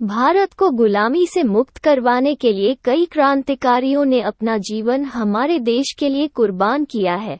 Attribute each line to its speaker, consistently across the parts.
Speaker 1: भारत को गुलामी से मुक्त करवाने के लिए कई क्रांतिकारियों ने अपना जीवन हमारे देश के लिए कुर्बान किया है।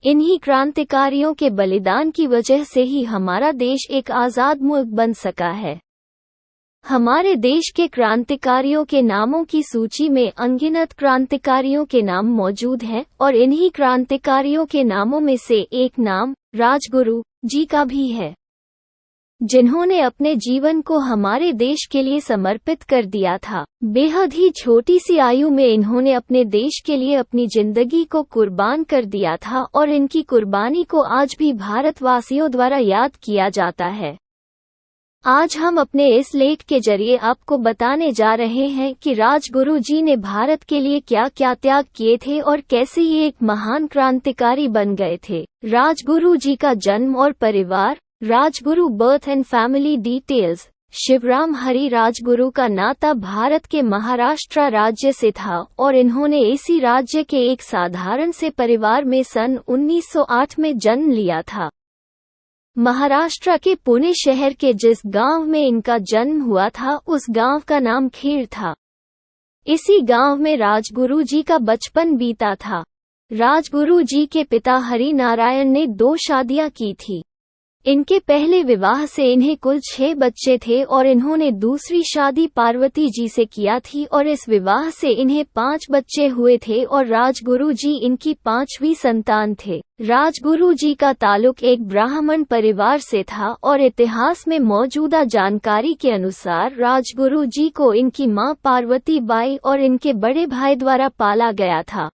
Speaker 1: इन्हीं क्रांतिकारियों के बलिदान की वजह से ही हमारा देश एक आज़ाद मुल्क बन सका है। हमारे देश के क्रांतिकारियों के नामों की सूची में अनगिनत क्रांतिकारियों के नाम मौजूद हैं और इन्हीं क्रांतिकारियों के नामों में से एक नाम राजगुरु जी का भी है, जिन्होंने अपने जीवन को हमारे देश के लिए समर्पित कर दिया था। बेहद ही छोटी सी आयु में इन्होंने अपने देश के लिए अपनी जिंदगी को कुर्बान कर दिया था और इनकी कुर्बानी को आज भी भारतवासियों द्वारा याद किया जाता है। आज हम अपने इस लेख के जरिए आपको बताने जा रहे हैं कि राजगुरु जी ने भारत के लिए क्या क्या त्याग किए थे और कैसे ये एक महान क्रांतिकारी बन गए थे। राजगुरु जी का जन्म और परिवार। Rajguru birth and family details. Shivram Hari Rajguru का नाता भारत के महाराष्ट्र राज्य से था और इन्होंने इसी राज्य के एक साधारण से परिवार में सन 1908 में जन्म लिया था। महाराष्ट्र के पुणे शहर के जिस गांव में इनका जन्म हुआ था उस गांव का नाम खेड़ था। इसी गांव में राजगुरु जी का बचपन बीता था। राजगुरु जी के पिता हरि नारायण ने 2 शादियां की थी। इनके पहले विवाह से इन्हें कुल 6 बच्चे थे और इन्होंने दूसरी शादी पार्वती जी से किया थी और इस विवाह से इन्हें 5 बच्चे हुए थे और राजगुरु जी इनकी 5वीं संतान थे। राजगुरु जी का ताल्लुक एक ब्राह्मण परिवार से था और इतिहास में मौजूदा जानकारी के अनुसार राजगुरु जी को इनकी मां पार्वती बाई और इनके बड़े भाई द्वारा पाला गया था।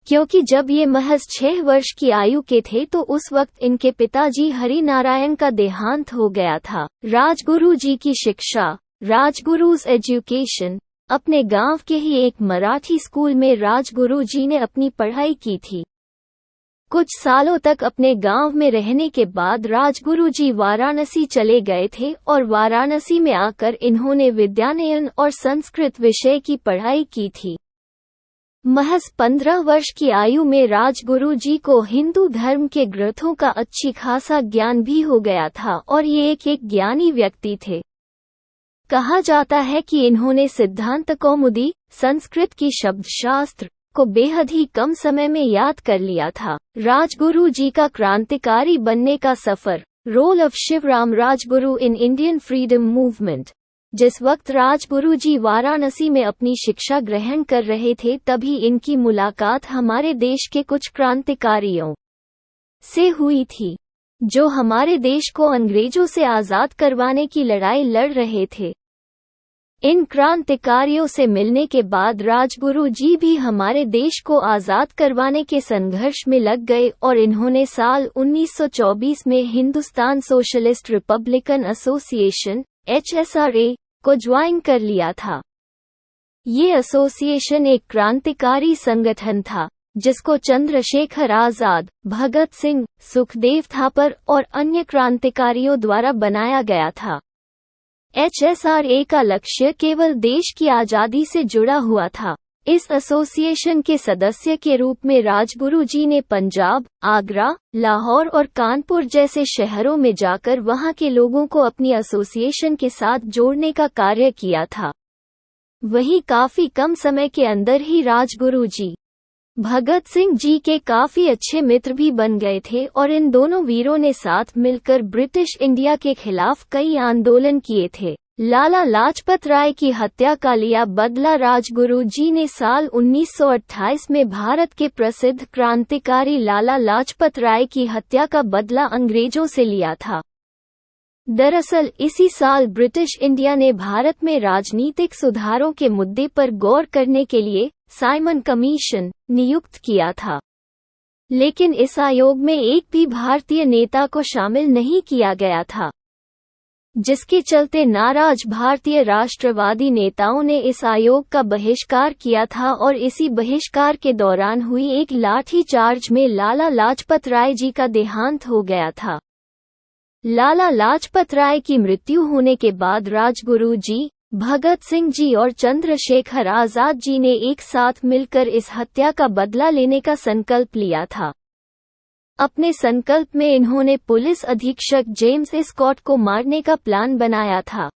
Speaker 1: क्योंकि जब ये महज 6 वर्ष की आयु के थे तो उस वक्त इनके पिताजी हरि नारायण का देहांत हो गया था। राजगुरु जी की शिक्षा। राजगुरुज एजुकेशन। अपने गांव के ही एक मराठी स्कूल में राजगुरु जी ने अपनी पढ़ाई की थी। कुछ सालों तक अपने गांव में रहने के बाद राजगुरु जी वाराणसी चले गए थे और वाराणसी में आकर इन्होंने विद्यानयन और संस्कृत विषय की पढ़ाई की थी। महज 15 वर्ष की आयु में राजगुरु जी को हिंदू धर्म के ग्रंथों का अच्छी खासा ज्ञान भी हो गया था और ये एक ज्ञानी व्यक्ति थे। कहा जाता है कि इन्होंने सिद्धांत कौमुदी, संस्कृत की शब्दशास्त्र को बेहद ही कम समय में याद कर लिया था। राजगुरु जी का क्रांतिकारी बनने का सफर। Role of Shivram Rajguru in Indian freedom movement. जिस वक्त राजगुरु जी वाराणसी में अपनी शिक्षा ग्रहण कर रहे थे तभी इनकी मुलाकात हमारे देश के कुछ क्रांतिकारियों से हुई थी, जो हमारे देश को अंग्रेजों से आज़ाद करवाने की लड़ाई लड़ रहे थे। इन क्रांतिकारियों से मिलने के बाद राजगुरु जी भी हमारे देश को आज़ाद करवाने के संघर्ष में लग गए और इन्होंने साल 1924 में Hindustan socialist Republican association (HSRA) को ज्वाइन कर लिया था। ये एसोसिएशन एक क्रांतिकारी संगठन था जिसको चंद्रशेखर आजाद, भगत सिंह, सुखदेव थापर और अन्य क्रांतिकारियों द्वारा बनाया गया था। HSRA का लक्ष्य केवल देश की आज़ादी से जुड़ा हुआ था। इस एसोसिएशन के सदस्य के रूप में राजगुरु जी ने पंजाब, आगरा, लाहौर और कानपुर जैसे शहरों में जाकर वहां के लोगों को अपनी एसोसिएशन के साथ जोड़ने का कार्य किया था। वहीं काफी कम समय के अंदर ही राजगुरु जी भगत सिंह जी के काफी अच्छे मित्र भी बन गए थे और इन दोनों वीरों ने साथ मिलकर ब्रिटिश इंडिया के खिलाफ कई आंदोलन किए थे। लाला लाजपत राय की हत्या का लिया बदला। राजगुरु जी ने साल 1928 में भारत के प्रसिद्ध क्रांतिकारी लाला लाजपत राय की हत्या का बदला अंग्रेजों से लिया था। दरअसल इसी साल ब्रिटिश इंडिया ने भारत में राजनीतिक सुधारों के मुद्दे पर गौर करने के लिए साइमन कमीशन नियुक्त किया था, लेकिन इस आयोग में एक भी भारतीय नेता को शामिल नहीं किया गया था, जिसके चलते नाराज भारतीय राष्ट्रवादी नेताओं ने इस आयोग का बहिष्कार किया था और इसी बहिष्कार के दौरान हुई एक लाठी चार्ज में लाला लाजपत राय जी का देहांत हो गया था। लाला लाजपत राय की मृत्यु होने के बाद राजगुरु जी, भगत सिंह जी और चंद्रशेखर आजाद जी ने एक साथ मिलकर इस हत्या का बदला लेने का संकल्प लिया था। अपने संकल्प में इन्होंने पुलिस अधीक्षक जेम्स स्कॉट को मारने का प्लान बनाया था।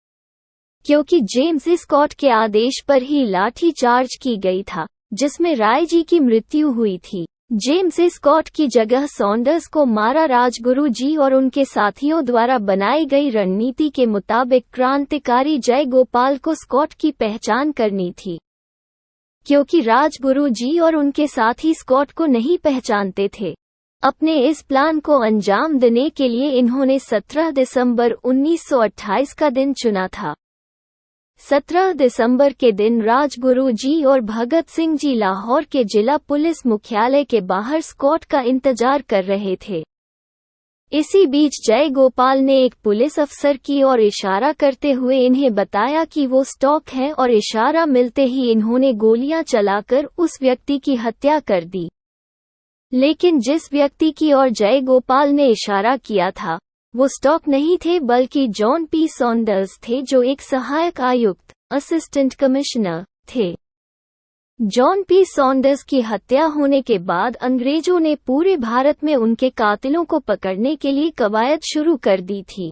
Speaker 1: क्योंकि जेम्स स्कॉट के आदेश पर ही लाठी चार्ज की गई था, जिसमें राय जी की मृत्यु हुई थी। जेम्स स्कॉट की जगह सॉन्डर्स को मारा। राजगुरु जी और उनके साथियों द्वारा बनाई गई रणनीति के मुताबिक क्रांतिकारी जय गोपाल को स्कॉट की पहचान करनी थी, क्योंकि राजगुरु जी और उनके साथी स्कॉट को नहीं पहचानते थे। अपने इस प्लान को अंजाम देने के लिए इन्होंने 17 दिसंबर 1928 का दिन चुना था। 17 दिसंबर के दिन राजगुरु जी और भगत सिंह जी लाहौर के जिला पुलिस मुख्यालय के बाहर स्कॉट का इंतजार कर रहे थे। इसी बीच जय गोपाल ने एक पुलिस अफसर की ओर इशारा करते हुए इन्हें बताया कि वो स्टॉक है, और इशारा मिलते ही इन्होंने गोलियां चलाकर उस व्यक्ति की हत्या कर दी। लेकिन जिस व्यक्ति की ओर जय गोपाल ने इशारा किया था, वो स्टॉक नहीं थे, बल्कि जॉन पी सॉन्डर्स थे, जो एक सहायक आयुक्त असिस्टेंट कमिश्नर थे। जॉन पी सॉन्डर्स की हत्या होने के बाद अंग्रेजों ने पूरे भारत में उनके कातिलों को पकड़ने के लिए कवायद शुरू कर दी थी।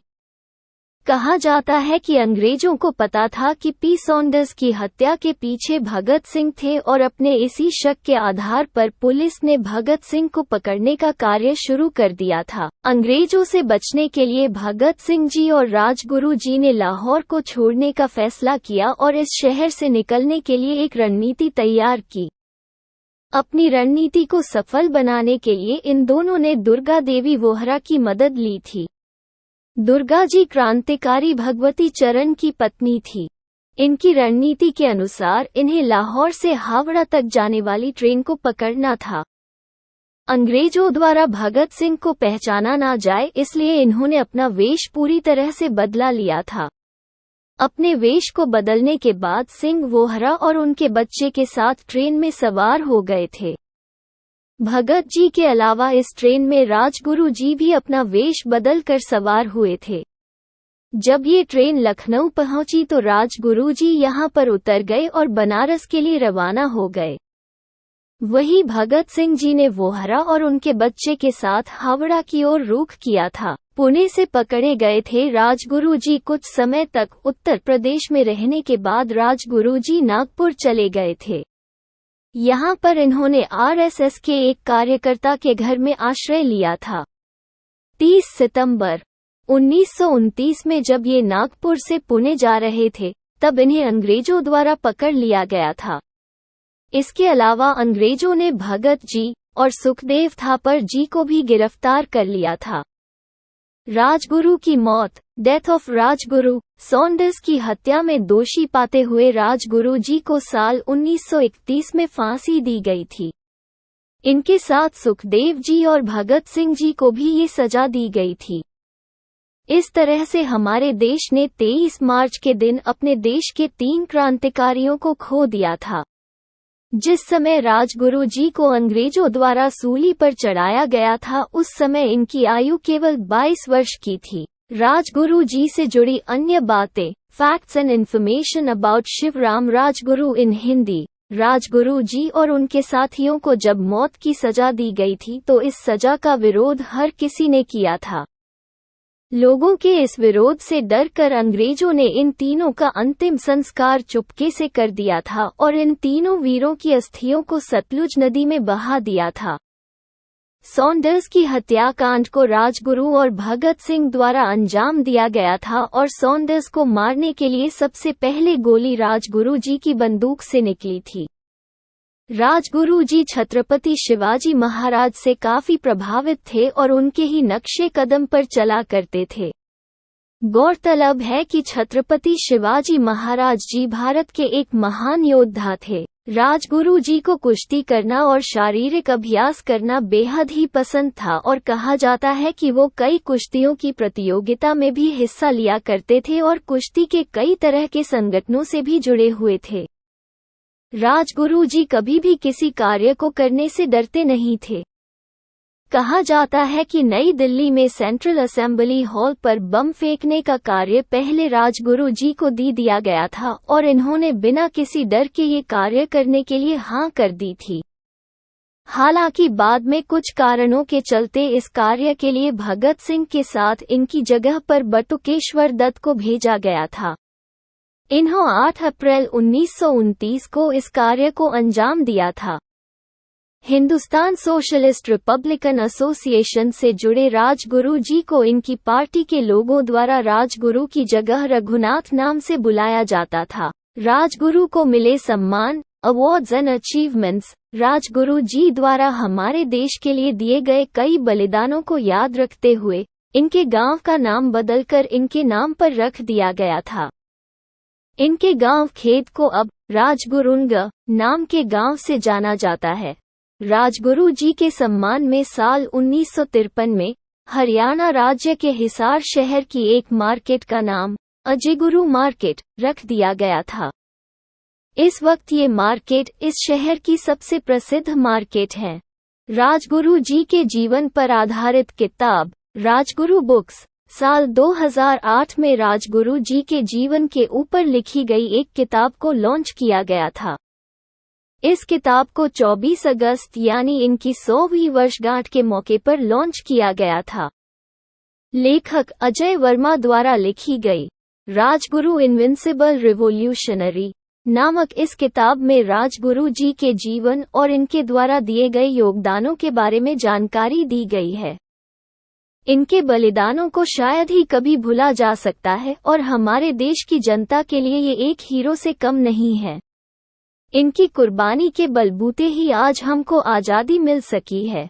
Speaker 1: कहा जाता है कि अंग्रेजों को पता था कि पी सॉन्डर्स की हत्या के पीछे भगत सिंह थे, और अपने इसी शक के आधार पर पुलिस ने भगत सिंह को पकड़ने का कार्य शुरू कर दिया था। अंग्रेजों से बचने के लिए भगत सिंह जी और राजगुरु जी ने लाहौर को छोड़ने का फैसला किया और इस शहर से निकलने के लिए एक रणनीति तैयार की। अपनी रणनीति को सफल बनाने के लिए इन दोनों ने दुर्गा देवी वोहरा की मदद ली थी। दुर्गा जी क्रांतिकारी भगवती चरण की पत्नी थी। इनकी रणनीति के अनुसार इन्हें लाहौर से हावड़ा तक जाने वाली ट्रेन को पकड़ना था। अंग्रेजों द्वारा भगत सिंह को पहचाना ना जाए, इसलिए इन्होंने अपना वेश पूरी तरह से बदला लिया था। अपने वेश को बदलने के बाद सिंह वोहरा और उनके बच्चे के साथ ट्रेन में सवार हो गए थे। भगत जी के अलावा इस ट्रेन में राजगुरु जी भी अपना वेश बदल कर सवार हुए थे। जब ये ट्रेन लखनऊ पहुंची तो राजगुरु जी यहां पर उतर गए और बनारस के लिए रवाना हो गए। वहीं भगत सिंह जी ने वोहरा और उनके बच्चे के साथ हावड़ा की ओर रुख किया था। पुणे से पकड़े गए थे राजगुरु जी। कुछ समय तक उत्तर प्रदेश में रहने के बाद राजगुरु जी नागपुर चले गए थे। यहाँ पर इन्होंने आरएसएस के एक कार्यकर्ता के घर में आश्रय लिया था। 30 सितंबर 1929 में जब ये नागपुर से पुणे जा रहे थे, तब इन्हें अंग्रेजों द्वारा पकड़ लिया गया था। इसके अलावा अंग्रेजों ने भगत जी और सुखदेव थापर जी को भी गिरफ्तार कर लिया था। राजगुरु की मौत, डेथ ऑफ राजगुरु, सॉन्डर्स की हत्या में दोषी पाते हुए राजगुरु जी को साल 1931 में फांसी दी गई थी। इनके साथ सुखदेव जी और भगत सिंह जी को भी ये सजा दी गई थी। इस तरह से हमारे देश ने 23 मार्च के दिन अपने देश के 3 क्रांतिकारियों को खो दिया था। जिस समय राजगुरु जी को अंग्रेजों द्वारा सूली पर चढ़ाया गया था, उस समय इनकी आयु केवल 22 वर्ष की थी। राजगुरु जी से जुड़ी अन्य बातें, facts and information about Shivram Rajguru in Hindi. Rajguru ji और उनके साथियों को जब मौत की सजा दी गई थी तो इस सजा का विरोध हर किसी ने किया था। लोगों के इस विरोध से डर कर अंग्रेजों ने इन तीनों का अंतिम संस्कार चुपके से कर दिया था और इन तीनों वीरों की अस्थियों को सतलुज नदी में बहा दिया था। सॉन्डर्स की हत्याकांड को राजगुरु और भगत सिंह द्वारा अंजाम दिया गया था और सॉन्डर्स को मारने के लिए सबसे पहले गोली राजगुरु जी की बंदूक से निकली थी। राजगुरु जी छत्रपति शिवाजी महाराज से काफी प्रभावित थे और उनके ही नक्शे कदम पर चला करते थे। गौरतलब है कि छत्रपति शिवाजी महाराज जी भारत के एक महान योद्धा थे। राजगुरु जी को कुश्ती करना और शारीरिक अभ्यास करना बेहद ही पसंद था और कहा जाता है कि वो कई कुश्तियों की प्रतियोगिता में भी हिस्सा लिया करते थे और कुश्ती के कई तरह के संगठनों से भी जुड़े हुए थे। राजगुरु जी कभी भी किसी कार्य को करने से डरते नहीं थे। कहा जाता है कि नई दिल्ली में सेंट्रल असेंबली हॉल पर बम फेंकने का कार्य पहले राजगुरु जी को दी दिया गया था और इन्होंने बिना किसी डर के ये कार्य करने के लिए हाँ कर दी थी। हालांकि बाद में कुछ कारणों के चलते इस कार्य के लिए भगत सिंह के साथ इनकी जगह पर बटुकेश्वर दत्त को भेजा गया था। इन्हों 8 अप्रैल 1929 को इस कार्य को अंजाम दिया था। हिंदुस्तान सोशलिस्ट रिपब्लिकन एसोसिएशन से जुड़े राजगुरु जी को इनकी पार्टी के लोगों द्वारा राजगुरु की जगह रघुनाथ नाम से बुलाया जाता था। राजगुरु को मिले सम्मान, अवार्ड्स एंड अचीवमेंट्स। राजगुरु जी द्वारा हमारे देश के लिए दिए गए कई बलिदानों को याद रखते हुए इनके गांव का नाम बदलकर इनके नाम पर रख दिया गया था। इनके गांव खेत को अब राजगुरुंग नाम के गांव से जाना जाता है। राजगुरु जी के सम्मान में साल 1953 में हरियाणा राज्य के हिसार शहर की एक मार्केट का नाम अजयगुरु मार्केट रख दिया गया था। इस वक्त ये मार्केट इस शहर की सबसे प्रसिद्ध मार्केट है। राजगुरु जी के जीवन पर आधारित किताब राजगुरु बुक्स साल 2008 में राजगुरु जी के जीवन के ऊपर लिखी गई एक किताब को लॉन्च किया गया था। इस किताब को 24 अगस्त यानी इनकी 100वीं वर्षगांठ के मौके पर लॉन्च किया गया था। लेखक अजय वर्मा द्वारा लिखी गई राजगुरु इनविंसिबल रिवोल्यूशनरी नामक इस किताब में राजगुरु जी के जीवन और इनके द्वारा दिए गए योगदानों के बारे में जानकारी दी गई है। इनके बलिदानों को शायद ही कभी भूला जा सकता है और हमारे देश की जनता के लिए ये एक हीरो से कम नहीं है। इनकी कुर्बानी के बलबूते ही आज हमको आज़ादी मिल सकी है।